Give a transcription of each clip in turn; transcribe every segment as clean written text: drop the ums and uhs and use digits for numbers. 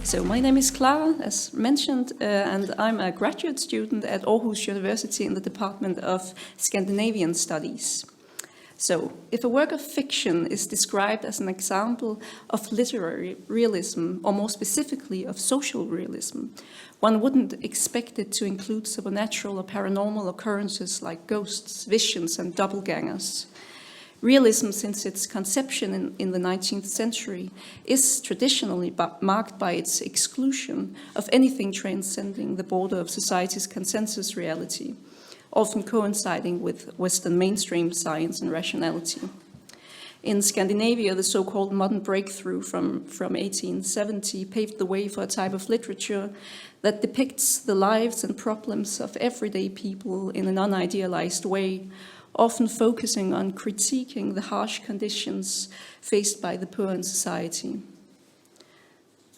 So my name is Clara, as mentioned, and I'm a graduate student at Aarhus University in the Department of Scandinavian Studies. So, if a work of fiction is described as an example of literary realism, or more specifically of social realism, one wouldn't expect it to include supernatural or paranormal occurrences like ghosts, visions, and doppelgangers. Realism, since its conception in the 19th century, is traditionally marked by its exclusion of anything transcending the border of society's consensus reality, often coinciding with Western mainstream science and rationality. In Scandinavia, the so-called modern breakthrough from 1870 paved the way for a type of literature that depicts the lives and problems of everyday people in an unidealized way, often focusing on critiquing the harsh conditions faced by the poor in society.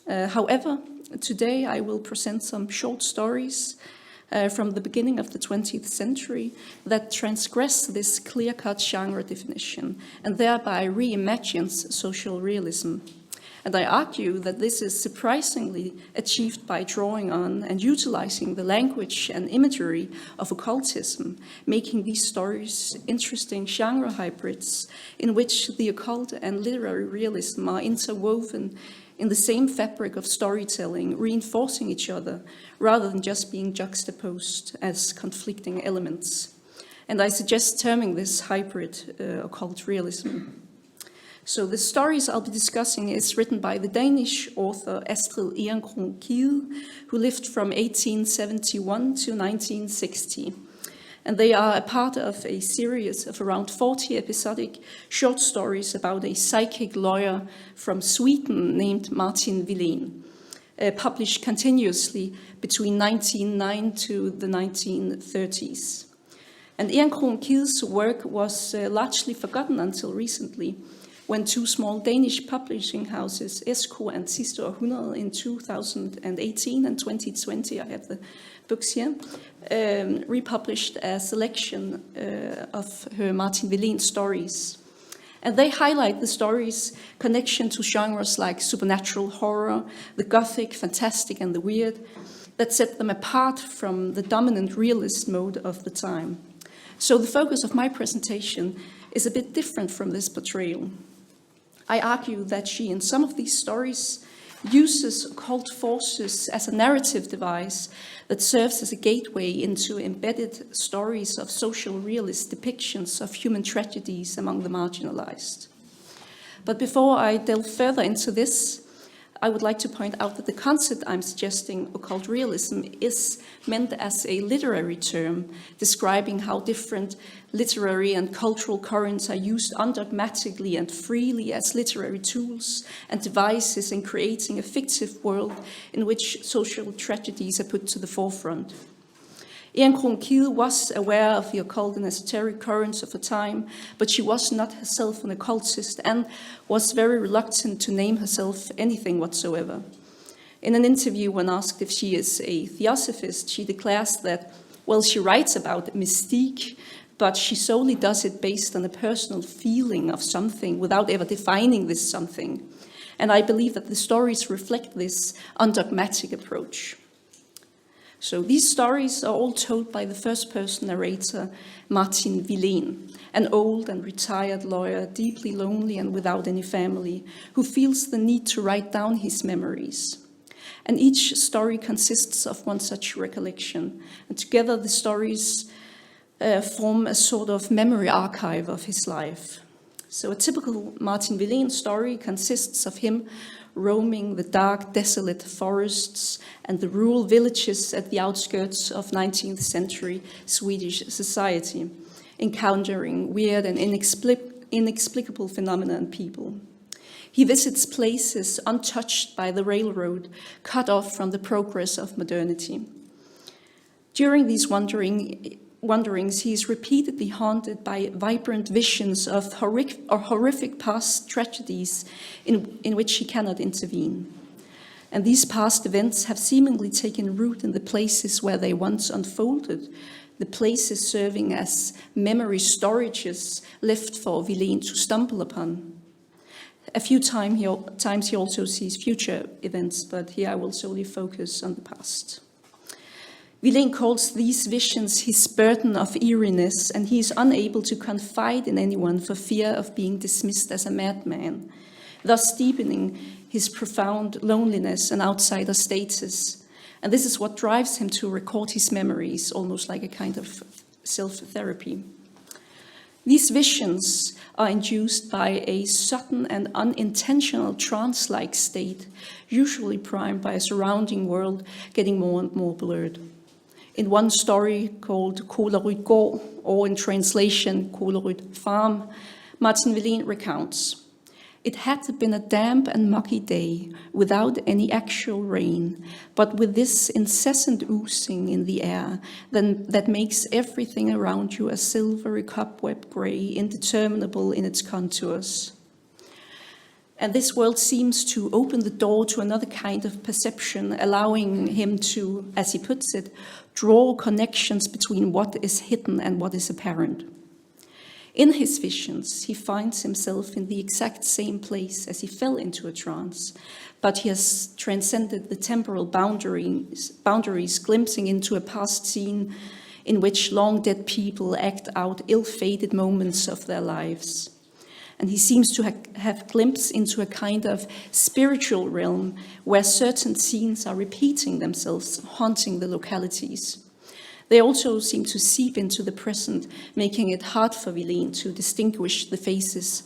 However, today I will present some short stories from the beginning of the 20th century that transgress this clear-cut genre definition and thereby reimagines social realism. And I argue that this is surprisingly achieved by drawing on and utilizing the language and imagery of occultism, making these stories interesting genre hybrids in which the occult and literary realism are interwoven in the same fabric of storytelling, reinforcing each other, rather than just being juxtaposed as conflicting elements. And I suggest terming this hybrid occult realism. So the stories I'll be discussing is written by the Danish author Astrid Ehrencron-Kidde, who lived from 1871 to 1960. And they are a part of a series of around 40 episodic short stories about a psychic lawyer from Sweden named Martin Willén, published continuously between 1909 to the 1930s. And Ehrencron-Kidde's work was largely forgotten until recently, when two small Danish publishing houses, SK and Sidste Århundrede in 2018 and 2020, I have the books here, republished a selection of her Martin Willén stories. And they highlight the stories' connection to genres like supernatural horror, the gothic, fantastic, and the weird, that set them apart from the dominant realist mode of the time. So the focus of my presentation is a bit different from this portrayal. I argue that she, in some of these stories, uses occult forces as a narrative device that serves as a gateway into embedded stories of social realist depictions of human tragedies among the marginalized. But before I delve further into this, I would like to point out that the concept I'm suggesting, occult realism, is meant as a literary term, describing how different literary and cultural currents are used undogmatically and freely as literary tools and devices in creating a fictive world in which social tragedies are put to the forefront. Ehrencron-Kidde was aware of the occult and esoteric currents of her time, but she was not herself an occultist and was very reluctant to name herself anything whatsoever. In an interview, when asked if she is a theosophist, she declares that, well, she writes about mystique, but she solely does it based on a personal feeling of something without ever defining this something. And I believe that the stories reflect this undogmatic approach. So these stories are all told by the first-person narrator, Martin Willén, an old and retired lawyer, deeply lonely and without any family, who feels the need to write down his memories. And each story consists of one such recollection, and together the stories form a sort of memory archive of his life. So a typical Martin Willén story consists of him roaming the dark, desolate forests and the rural villages at the outskirts of 19th century Swedish society, encountering weird and inexplicable phenomena and people. He visits places untouched by the railroad, cut off from the progress of modernity. During these wanderings, he is repeatedly haunted by vibrant visions of horrific past tragedies in which he cannot intervene. And these past events have seemingly taken root in the places where they once unfolded, the places serving as memory storages left for Willén to stumble upon. A few times he also sees future events, but here I will solely focus on the past. Willén calls these visions his burden of eeriness, and he is unable to confide in anyone for fear of being dismissed as a madman, thus deepening his profound loneliness and outsider status. And this is what drives him to record his memories, almost like a kind of self-therapy. These visions are induced by a sudden and unintentional trance-like state, usually primed by a surrounding world getting more and more blurred. In one story called Clara Gård, or in translation, Clara Farm, Martin Willén recounts, "It had been a damp and muggy day, without any actual rain, but with this incessant oozing in the air that makes everything around you a silvery cobweb grey, indeterminable in its contours. And this world seems to open the door to another kind of perception, allowing him to, as he puts it, draw connections between what is hidden and what is apparent. In his visions, he finds himself in the exact same place as he fell into a trance, but he has transcended the temporal boundaries, glimpsing into a past scene in which long-dead people act out ill-fated moments of their lives. And he seems to have glimpsed into a kind of spiritual realm where certain scenes are repeating themselves, haunting the localities. They also seem to seep into the present, making it hard for Willén to distinguish the faces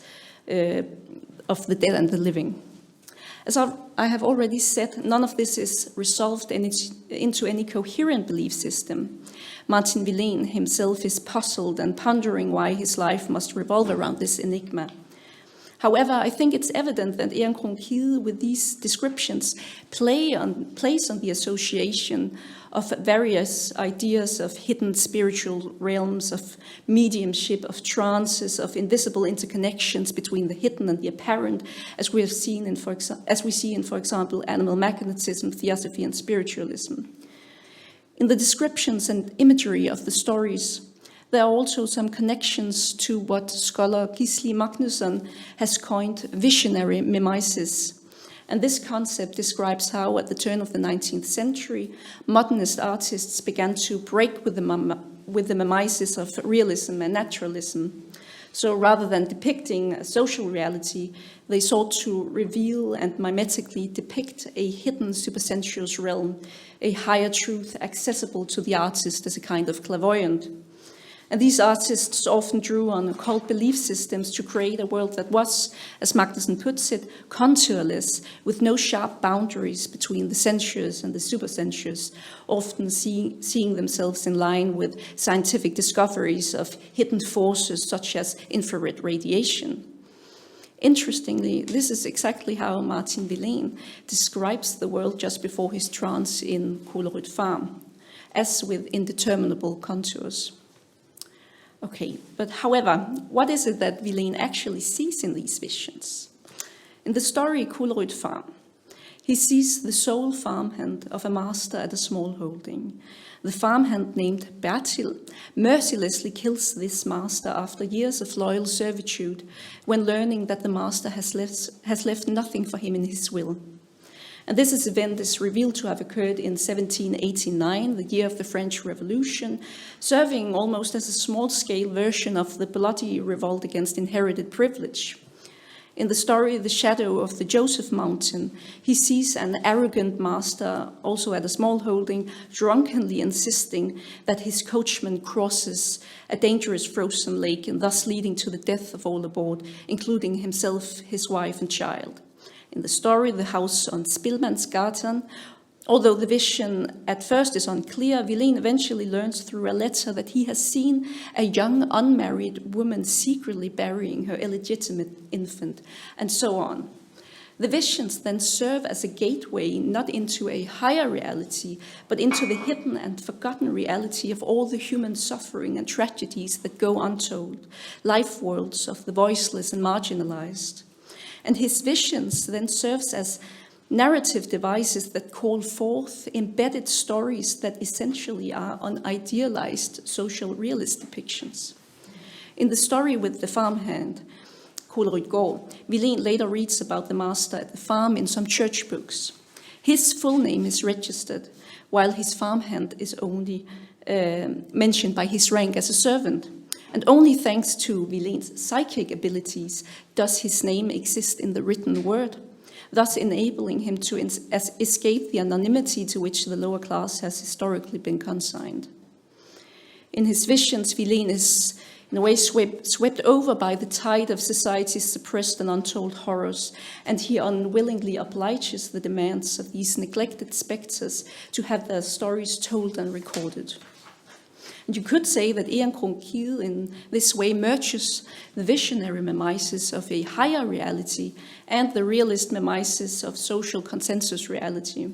of the dead and the living. As I have already said, none of this is resolved into any coherent belief system. Martin Willén himself is puzzled and pondering why his life must revolve around this enigma. However, I think it's evident that Ehrencron-Kidde, with these descriptions, plays on the association of various ideas of hidden spiritual realms, of mediumship, of trances, of invisible interconnections between the hidden and the apparent, as we see in, for example, animal magnetism, theosophy, and spiritualism. In the descriptions and imagery of the stories, there are also some connections to what scholar Gisli Magnusson has coined visionary mimesis. And this concept describes how, at the turn of the 19th century, modernist artists began to break with the mimesis of realism and naturalism. So rather than depicting a social reality, they sought to reveal and mimetically depict a hidden supersensuous realm, a higher truth accessible to the artist as a kind of clairvoyant. And these artists often drew on occult belief systems to create a world that was, as Magnusson puts it, contourless, with no sharp boundaries between the sensuous and the supersensuous, often seeing themselves in line with scientific discoveries of hidden forces such as infrared radiation. Interestingly, this is exactly how Martin Willén describes the world just before his trance in Clara Farm, as with indeterminable contours. Okay, but however, what is it that Willén actually sees in these visions? In the story Clara Farm, he sees the sole farmhand of a master at a small holding. The farmhand named Bertil mercilessly kills this master after years of loyal servitude, when learning that the master has left nothing for him in his will. And this event is revealed to have occurred in 1789, the year of the French Revolution, serving almost as a small-scale version of the bloody revolt against inherited privilege. In the story The Shadow of the Joseph Mountain, he sees an arrogant master, also at a small holding, drunkenly insisting that his coachman crosses a dangerous frozen lake, and thus leading to the death of all aboard, including himself, his wife, and child. In the story, The House on Spilmansgatan, although the vision at first is unclear, Willén eventually learns through a letter that he has seen a young unmarried woman secretly burying her illegitimate infant, and so on. The visions then serve as a gateway not into a higher reality, but into the hidden and forgotten reality of all the human suffering and tragedies that go untold, life worlds of the voiceless and marginalized. And his visions then serves as narrative devices that call forth embedded stories that essentially are unidealized social realist depictions. In the story with the farmhand, Kollerudgård, Willén later reads about the master at the farm in some church books. His full name is registered, while his farmhand is only mentioned by his rank as a servant. And only thanks to Willén's psychic abilities does his name exist in the written word, thus enabling him to escape the anonymity to which the lower class has historically been consigned. In his visions, Willén is in a way swept over by the tide of society's suppressed and untold horrors, and he unwillingly obliges the demands of these neglected spectres to have their stories told and recorded. And you could say that Ehrencron-Kidde in this way merges the visionary mimesis of a higher reality and the realist mimesis of social consensus reality.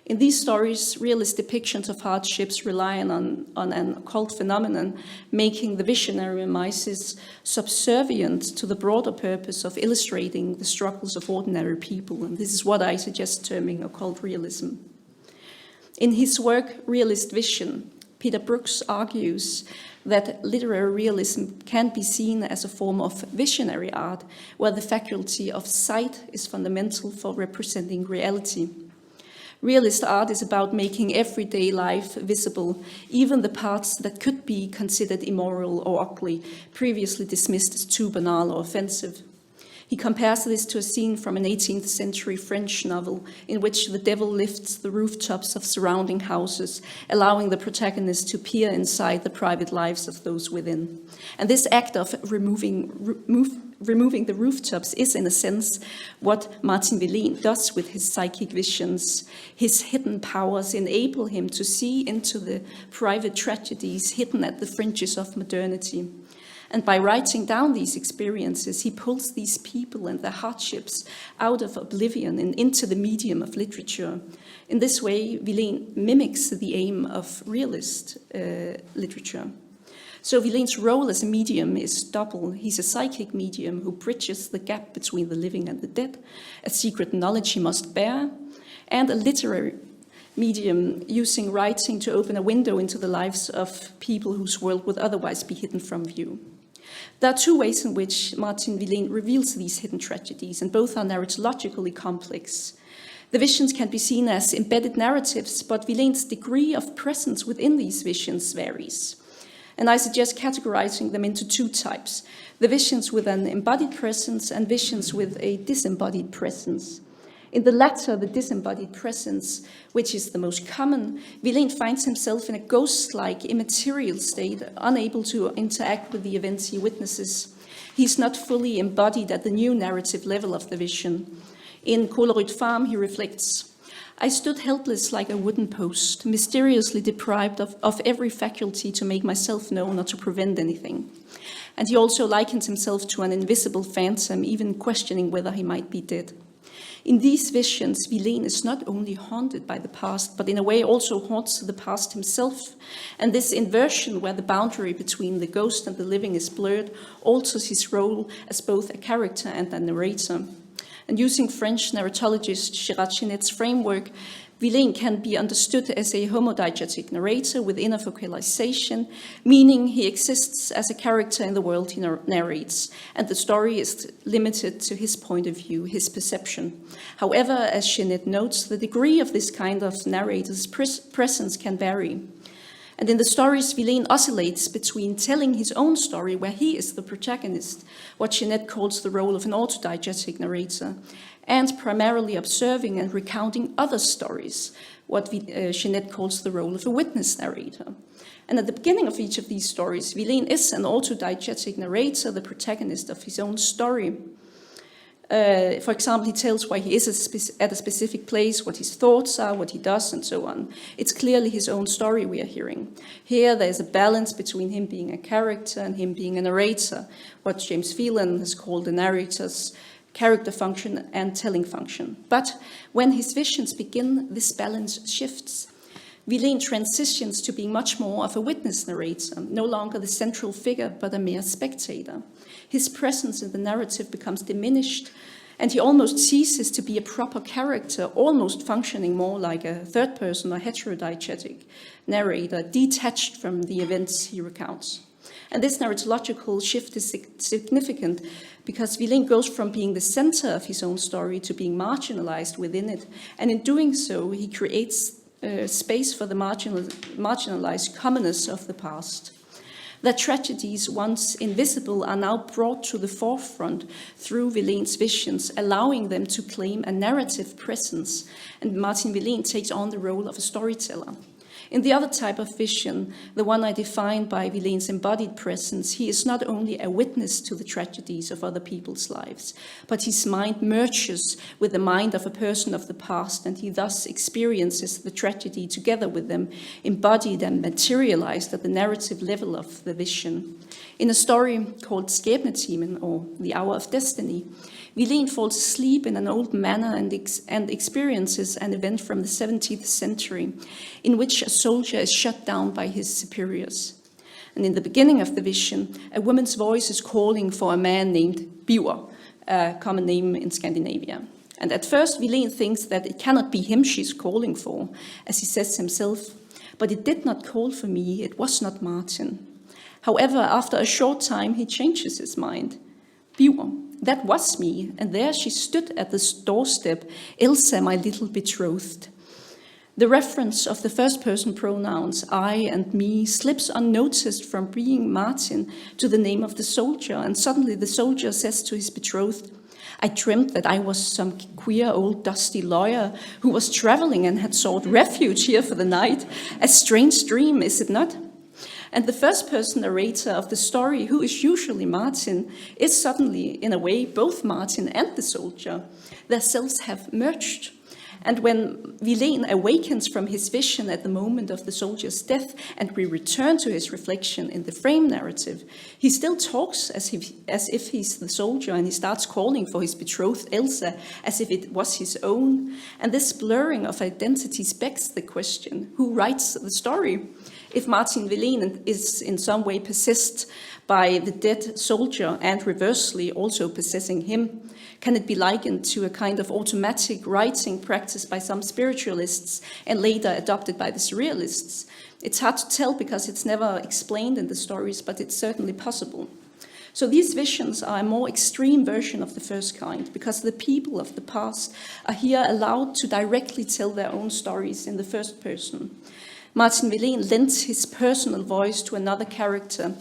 In these stories, realist depictions of hardships rely on an occult phenomenon, making the visionary mimesis subservient to the broader purpose of illustrating the struggles of ordinary people. And this is what I suggest terming occult realism. In his work, Realist Vision, Peter Brooks argues that literary realism can be seen as a form of visionary art, where the faculty of sight is fundamental for representing reality. Realist art is about making everyday life visible, even the parts that could be considered immoral or ugly, previously dismissed as too banal or offensive. He compares this to a scene from an 18th century French novel in which the devil lifts the rooftops of surrounding houses, allowing the protagonist to peer inside the private lives of those within. And this act of removing the rooftops is, in a sense, what Martin Willén does with his psychic visions. His hidden powers enable him to see into the private tragedies hidden at the fringes of modernity. And by writing down these experiences, he pulls these people and their hardships out of oblivion and into the medium of literature. In this way, Willén mimics the aim of realist literature. So Willén's role as a medium is double. He's a psychic medium who bridges the gap between the living and the dead, a secret knowledge he must bear, and a literary medium using writing to open a window into the lives of people whose world would otherwise be hidden from view. There are two ways in which Martin Willén reveals these hidden tragedies, and both are narratologically complex. The visions can be seen as embedded narratives, but Willén's degree of presence within these visions varies. And I suggest categorizing them into two types: the visions with an embodied presence and visions with a disembodied presence. In the latter, the disembodied presence, which is the most common, Willén finds himself in a ghost-like, immaterial state, unable to interact with the events he witnesses. He's not fully embodied at the new narrative level of the vision. In Kollerud Farm, he reflects, "I stood helpless like a wooden post, mysteriously deprived of every faculty to make myself known or to prevent anything." And he also likens himself to an invisible phantom, even questioning whether he might be dead. In these visions, Willén is not only haunted by the past, but in a way also haunts the past himself. And this inversion, where the boundary between the ghost and the living is blurred, alters his role as both a character and a narrator. And using French narratologist Gérard Genet's framework, Willén can be understood as a homodiegetic narrator with inner focalization, meaning he exists as a character in the world he narrates, and the story is limited to his point of view, his perception. However, as Genet notes, the degree of this kind of narrator's presence can vary. And in the stories, Willén oscillates between telling his own story, where he is the protagonist, what Genet calls the role of an autodiegetic narrator, and primarily observing and recounting other stories, what Genet calls the role of a witness narrator. And at the beginning of each of these stories, Willén is an autodiegetic narrator, the protagonist of his own story. For example, he tells why he is at a specific place, what his thoughts are, what he does, and so on. It's clearly his own story we are hearing. Here, there's a balance between him being a character and him being a narrator, what James Phelan has called the narrator's character function and telling function. But when his visions begin, this balance shifts. Willén transitions to being much more of a witness narrator, no longer the central figure, but a mere spectator. His presence in the narrative becomes diminished, and he almost ceases to be a proper character, almost functioning more like a third person or heterodiegetic narrator, detached from the events he recounts. And this narratological shift is significant because Willén goes from being the center of his own story to being marginalized within it. And in doing so, he creates space for the marginalized commoners of the past. That tragedies once invisible are now brought to the forefront through Willén's visions, allowing them to claim a narrative presence, and Martin Willén takes on the role of a storyteller. In the other type of vision, the one I defined by Willén's embodied presence, he is not only a witness to the tragedies of other people's lives, but his mind merges with the mind of a person of the past, and he thus experiences the tragedy together with them, embodied and materialized at the narrative level of the vision. In a story called Skæbnetimen, or The Hour of Destiny, Willén falls asleep in an old manor and experiences an event from the 17th century in which a soldier is shot down by his superiors. And in the beginning of the vision, a woman's voice is calling for a man named Biver, a common name in Scandinavia. And at first, Willén thinks that it cannot be him she's calling for, as he says himself, but it did not call for me, it was not Martin. However, after a short time, he changes his mind. Biver, that was me, and there she stood at the doorstep, Elsa, my little betrothed. The reference of the first-person pronouns, I and me, slips unnoticed from being Martin to the name of the soldier, and suddenly the soldier says to his betrothed, I dreamt that I was some queer old dusty lawyer who was traveling and had sought refuge here for the night. A strange dream, is it not? And the first-person narrator of the story, who is usually Martin, is suddenly, in a way, both Martin and the soldier. Their selves have merged. And when Willén awakens from his vision at the moment of the soldier's death, and we return to his reflection in the frame narrative, he still talks as if he's the soldier, and he starts calling for his betrothed Elsa as if it was his own. And this blurring of identities begs the question, who writes the story? If Martin Willén is in some way possessed by the dead soldier and reversely also possessing him, can it be likened to a kind of automatic writing practice by some spiritualists and later adopted by the surrealists? It's hard to tell because it's never explained in the stories, but it's certainly possible. So these visions are a more extreme version of the first kind, because the people of the past are here allowed to directly tell their own stories in the first person. Martin Willén lends his personal voice to another character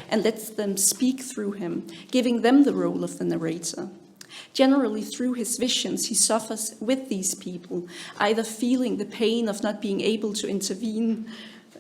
and lets them speak through him, giving them the role of the narrator. Generally, through his visions, he suffers with these people, either feeling the pain of not being able to intervene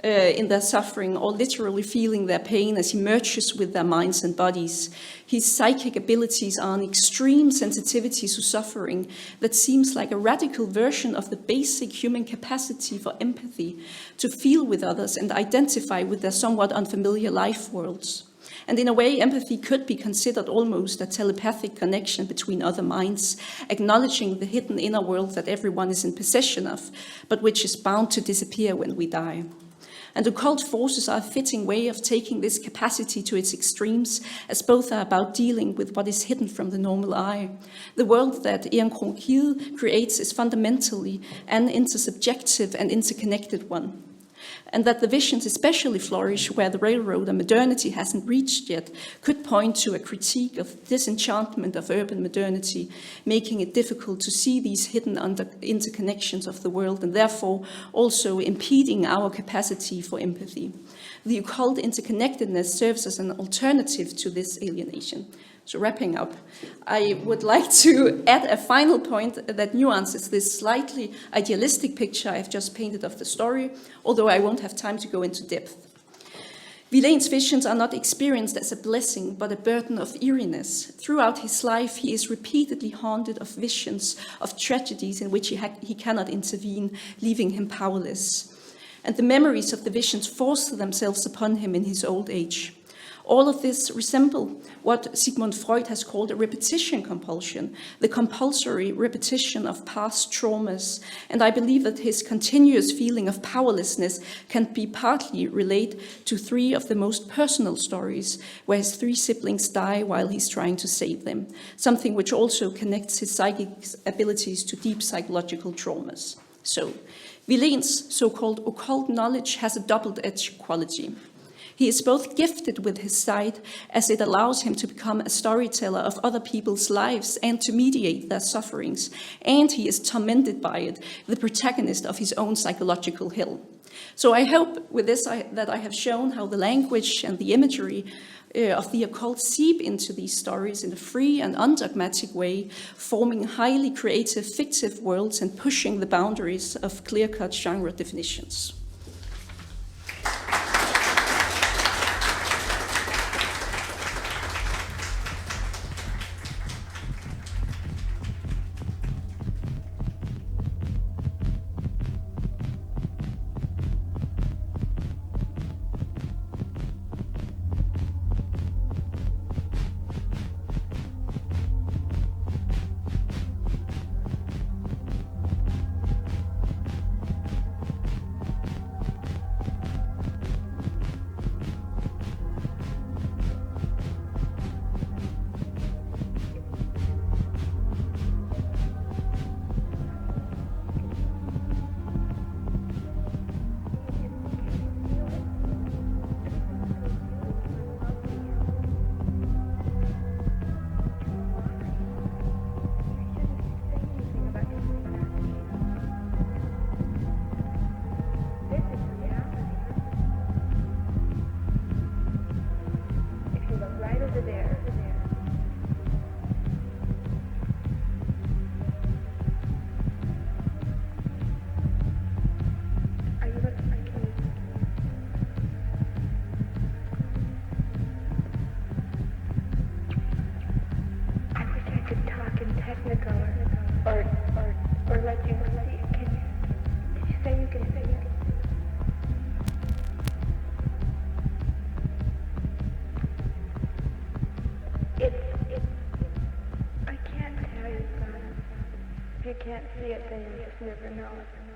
in their suffering, or literally feeling their pain as he merges with their minds and bodies. His psychic abilities are an extreme sensitivity to suffering that seems like a radical version of the basic human capacity for empathy, to feel with others and identify with their somewhat unfamiliar life worlds. And in a way, empathy could be considered almost a telepathic connection between other minds, acknowledging the hidden inner world that everyone is in possession of, but which is bound to disappear when we die. And occult forces are a fitting way of taking this capacity to its extremes, as both are about dealing with what is hidden from the normal eye. The world that Ehrencron-Kidde creates is fundamentally an intersubjective and interconnected one. And that the visions especially flourish where the railroad and modernity hasn't reached yet could point to a critique of disenchantment of urban modernity, making it difficult to see these hidden interconnections of the world and therefore also impeding our capacity for empathy. The occult interconnectedness serves as an alternative to this alienation. So wrapping up, I would like to add a final point that nuances this slightly idealistic picture I've just painted of the story, although I won't have time to go into depth. Willén's visions are not experienced as a blessing, but a burden of eeriness. Throughout his life, he is repeatedly haunted of visions, of tragedies in which he cannot intervene, leaving him powerless. And the memories of the visions force themselves upon him in his old age. All of this resemble what Sigmund Freud has called a repetition compulsion, the compulsory repetition of past traumas. And I believe that his continuous feeling of powerlessness can be partly related to three of the most personal stories, where his three siblings die while he's trying to save them, something which also connects his psychic abilities to deep psychological traumas. So, Willén's so-called occult knowledge has a double-edged quality. He is both gifted with his sight, as it allows him to become a storyteller of other people's lives and to mediate their sufferings, and he is tormented by it, the protagonist of his own psychological hell. So I hope with this that I have shown how the language and the imagery of the occult seep into these stories in a free and undogmatic way, forming highly creative fictive worlds and pushing the boundaries of clear-cut genre definitions. If you can't see it, then you just never know it.